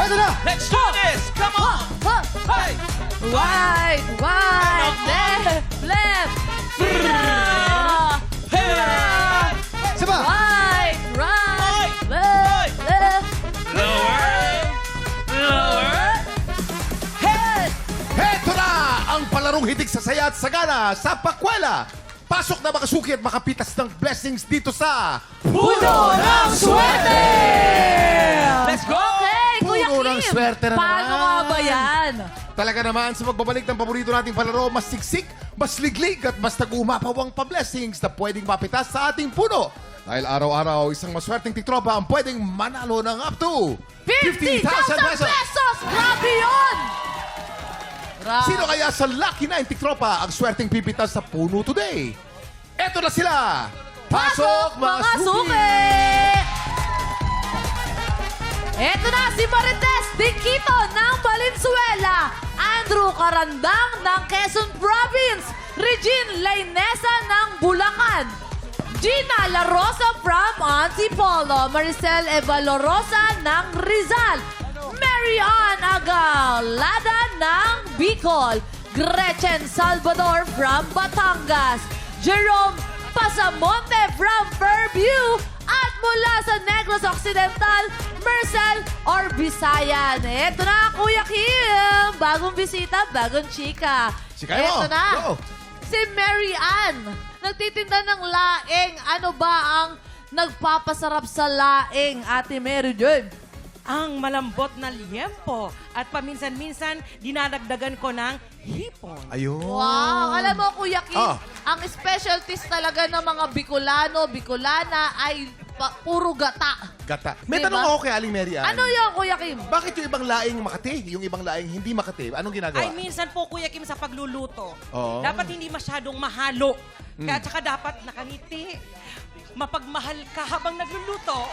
Eto na! Let's do this! Come on! Hey! Right, left. Saba! Right, left. Lower! Head. Heto na ang palarong hitig sa saya at sagana sa pakwela. Pasok na makasuki at makapitas ng blessings dito sa Puno ng Swerte! Let's go! Okay, Kuya Puno Kim. ng swerte na Paano naman. nga ba yan? Talaga naman sa pagbabalik ng paborito nating palaro, mas siksik, mas liglig at mas nag-umapaw ang pa-blessings na pwedeng mapitas sa ating puno. Dahil araw-araw, isang maswerteng tiktropa ang pwedeng manalo ng up to 50,000 pesos! Grabe yun! Grabe. Sino kaya sa Lucky 9 tiktropa ang swerteng pipitas sa puno today? Eto na sila! Pasok, mga suki! Eto na si Marites Diquito ng Valenzuela, Andrew Carandang ng Quezon Province, Regine Lainesa ng Bulacan, Gina La Rosa from Antipolo, Maricel Evalorosa ng Rizal, Mary Ann Agalada ng Bicol, Gretchen Salvador from Batangas, Jerome Pasamonte from Fairview, at mula sa Negros Occidental, Marcel Orbisayan. Eto na, Kuya Kim. Bagong bisita, bagong chika. Chika mo. Eto na. Go. Si Mary Ann. Nagtitinda ng laing. Ano ba ang nagpapasarap sa laing, Ate Mary Jane? Ang malambot na liempo at paminsan-minsan dinadagdagan ko ng hipon. Ayun. Wow! Alam mo, Kuya Kim, Ah. ang specialties talaga ng mga Bicolano, Bicolana ay puro gata. Gata. May Diba? tanong ako kay Aling Mary Ann. Ano yun, Kuya Kim? Bakit yung ibang laing Makati, yung ibang laing hindi Makati? Anong ginagawa? Ay, minsan po, Kuya Kim, sa pagluluto. Oo. Dapat hindi masyadong mahalo. Kaya tsaka dapat nakangiti. Mapagmahal ka habang nagluluto.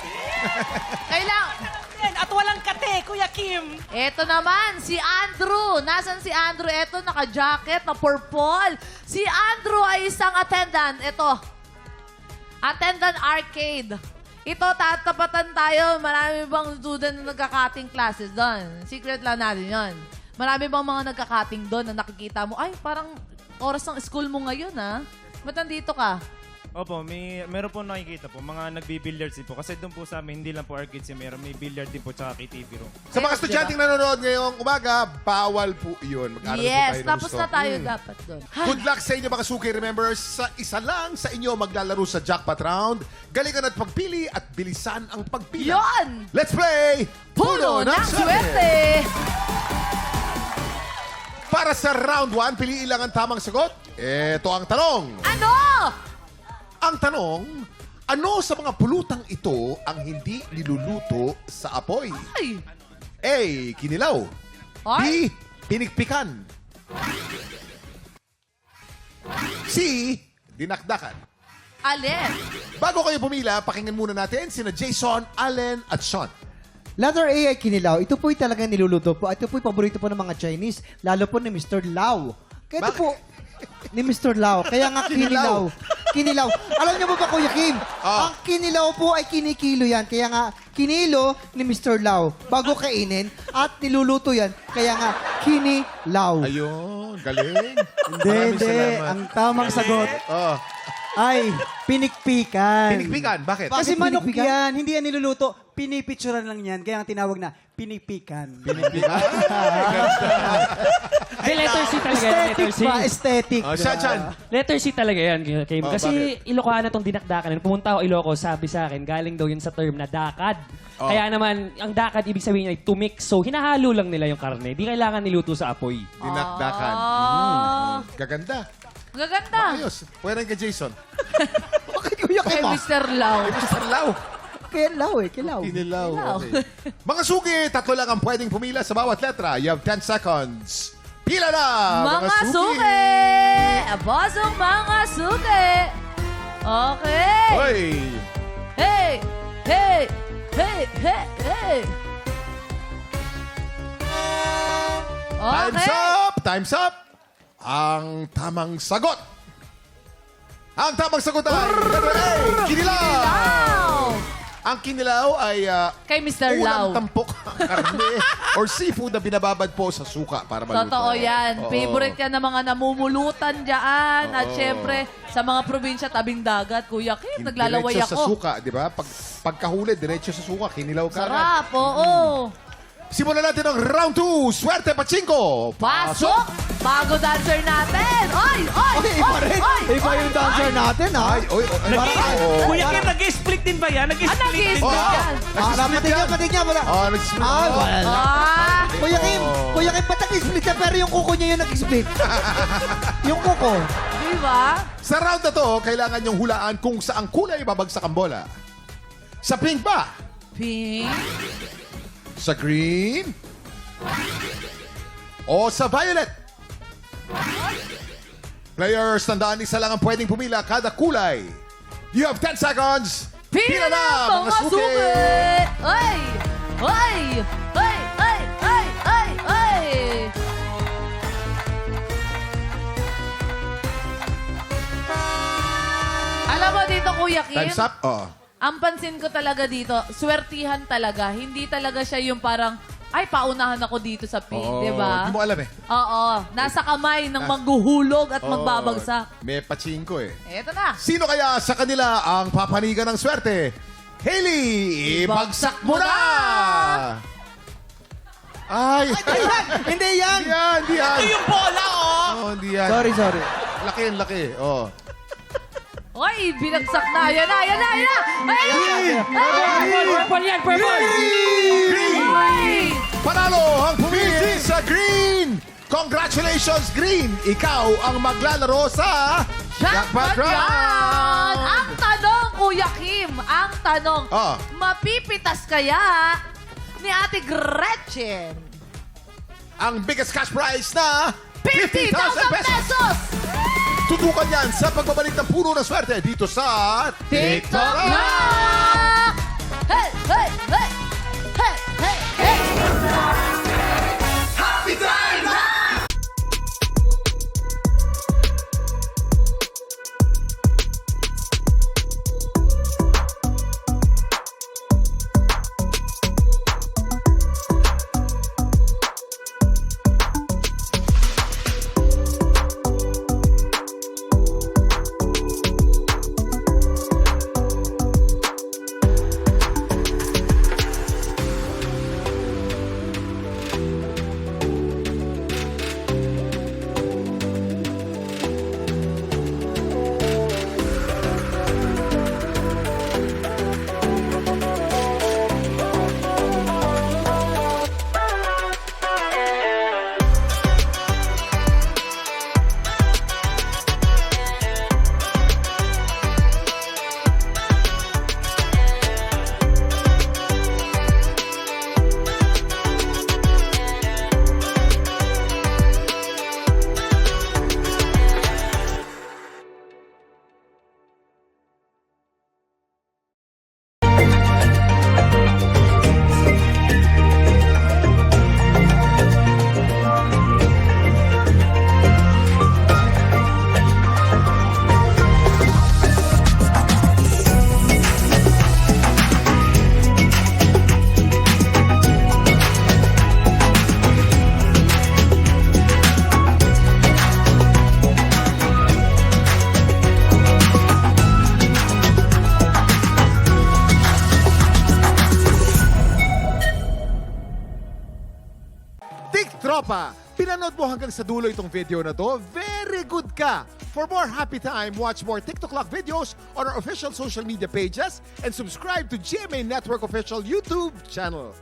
Kailang, At walang kate, Kuya Kim. eto naman, si Andrew. Nasaan si Andrew? Eto, naka-jacket na purple. Si Andrew ay isang attendant. Eto, attendant arcade. Ito, tatapatan tayo. Marami bang student na nagka-cutting classes doon? Secret lang natin yon. Marami bang mga nagka-cutting doon na nakikita mo, ay, parang oras ng school mo ngayon, ha? Ba't nandito ka? Opo, meron po nakikita po, mga nagbi-billiards din po. Kasi doon po sa amin, hindi lang po arcades yung meron. May billiard din po, tsaka KTV room. Sa mga estudyanteng nanonood ngayong umaga, bawal po yun. Mag-aral po Yes, tayo ng tapos gusto. na tayo dapat doon. Good luck sa inyo mga suki. Remember, sa isa lang sa inyo maglalaro sa jackpot round. Galingan at pagpili at bilisan ang pagpili. Yon! Let's play! Puno ng Swerte! Para sa round 1, piliin lang ang tamang sagot. Ito ang tanong. Ano? Ang tanong, ano sa mga pulutang ito ang hindi niluluto sa apoy? Ay! A. Kinilaw. Ay! B. Pinikpikan. C. Dinakdakan. Alin? Bago kayo pumila, pakinggan muna natin sina Jason, Allen at Sean. Letter A ay kinilaw. Ito po'y talagang niluluto po. Ito po'y paborito po ng mga Chinese. Lalo po ni Mr. Lau. Kaya ito Bakit? po, ni Mr. Lau. Kaya nga kinilaw. Kinilaw. Alam niyo mo ba, Kuya Kim? Ah. Ang kinilaw po ay kinikilo yan. Kaya nga, kinilo ni Mr. Lau bago kainin at niluluto yan. Kaya nga, kinilaw. Ayun, galing. Hindi, Maraming hindi. salamat. Ang tamang sagot Oh, ay pinikpikan. pinikpikan, bakit? Bakit Kasi manok pinikpikan? yan, hindi yan niluluto. Pinipicturean lang yan. Kaya ang tinawag na pinikpikan. Hindi, letter C talaga yan. Letter Aesthetic C. ba? Aesthetic. Oh, Sean. Letter C talaga yan, Kim. Oh, Kasi Ilocano itong dinakdakan. Pumunta ako Ilocos, sabi sa akin, galing daw yun sa term na dakad. Oh. Kaya naman, ang dakad, ibig sabihin ay to mix. So, hinahalo lang nila yung karne. Di kailangan niluto sa apoy. Dinakdakan. Ah. Gaganda. Gaganda. Ayos. Pwede kay Jason. Bakit Kuya Kay Kim? Mr. Lau. Mr. Lau. Kilaw eh, kilaw. Kinilaw. Kinilaw. Okay. Mga suki, tatlo lang ang pwedeng pumila sa bawat letra. You have 10 seconds. Pila na, Mga suki! Abosong mga suki! Okay! Hoy! Hey! Hey! Hey! Hey! Hey! Time's Okay! up! Time's up! Ang tamang sagot. Ang tamang sagot ay letter A, kinilaw! Wow! Ang kinilaw ay Kay Mr. ulam Lau. tampok, karne, or seafood na binababad po sa suka para maluto. Totoo yan. Oo. Favorite yan ng mga namumulutan dyan. At Oo. syempre, sa mga probinsya, tabing dagat. Kuya Kim, naglalaway Diretso sa ako. suka, di ba? Pagkahuli, diretso sa suka, kinilaw ka agad. Sarap, oo. Simulan natin ang round 2. Swerte Pachinko! Pasok! Bago dancer natin! Oy! Oy! Okay, iba rin. Iba yung dancer natin, ha? Ay, oy, oy, Kuya Kim, nag-split din ba yan? Nag-split din. Ano Oh. yan? Pating niya, wala. Oh, nag-split. Ah, wala. Ah! Kuya Kim, ba't nag-split na pero yung kuko niya yung nag-split? Yung kuko. Di ba? Sa round na to, kailangan niyong hulaan kung saang kulay babagsak ang bola. Sa pink ba? Pink. Sa green? O sa violet? Players, tandaan, isa lang ang pwedeng pumila kada kulay. You have 10 seconds. Pila na, mga suki! Ay! Ay! Ay! Ay! Ay! Ay! Ay! Alam mo dito, Kuya Kim, Time's up. Oh. ang pansin ko talaga dito, swertihan talaga. Hindi talaga siya yung parang, ay, paunahan ako dito sa pink, Oh, di ba? Di mo alam eh. Oo. Nasa kamay ng maghuhulog at magbabagsak. May pachinko eh. Eto na. Sino kaya sa kanila ang papanigan ng swerte? Hailey, ibagsak mo na! Ay! Hindi yan. Hindi yan, hindi yan. Ito yung bola, oh! Oh, hindi yan. Sorry. Laki yan, laki. Oh. Ay, binagsak na. Yan na, yan na, yan na. Ay! Purple yan, purple! Green! Ay! Panalo ang pumili sa green! Congratulations, Green! Ikaw ang maglalaro sa Jackpot Round! Ang tanong, Kuya Kim, ang tanong, Ah. mapipitas kaya ni Ate Gretchen Ang biggest cash prize na 50,000 pesos! Tutukan yan sa pagbabalik ng puno ng swerte dito sa TikTok Rock! Hey, hey, hey! Hey, hey, hey! Tropa, pinanood mo hanggang sa dulo itong video na to? Very good ka! For more happy time, watch more TikTok Lock videos on our official social media pages and subscribe to GMA Network official YouTube channel.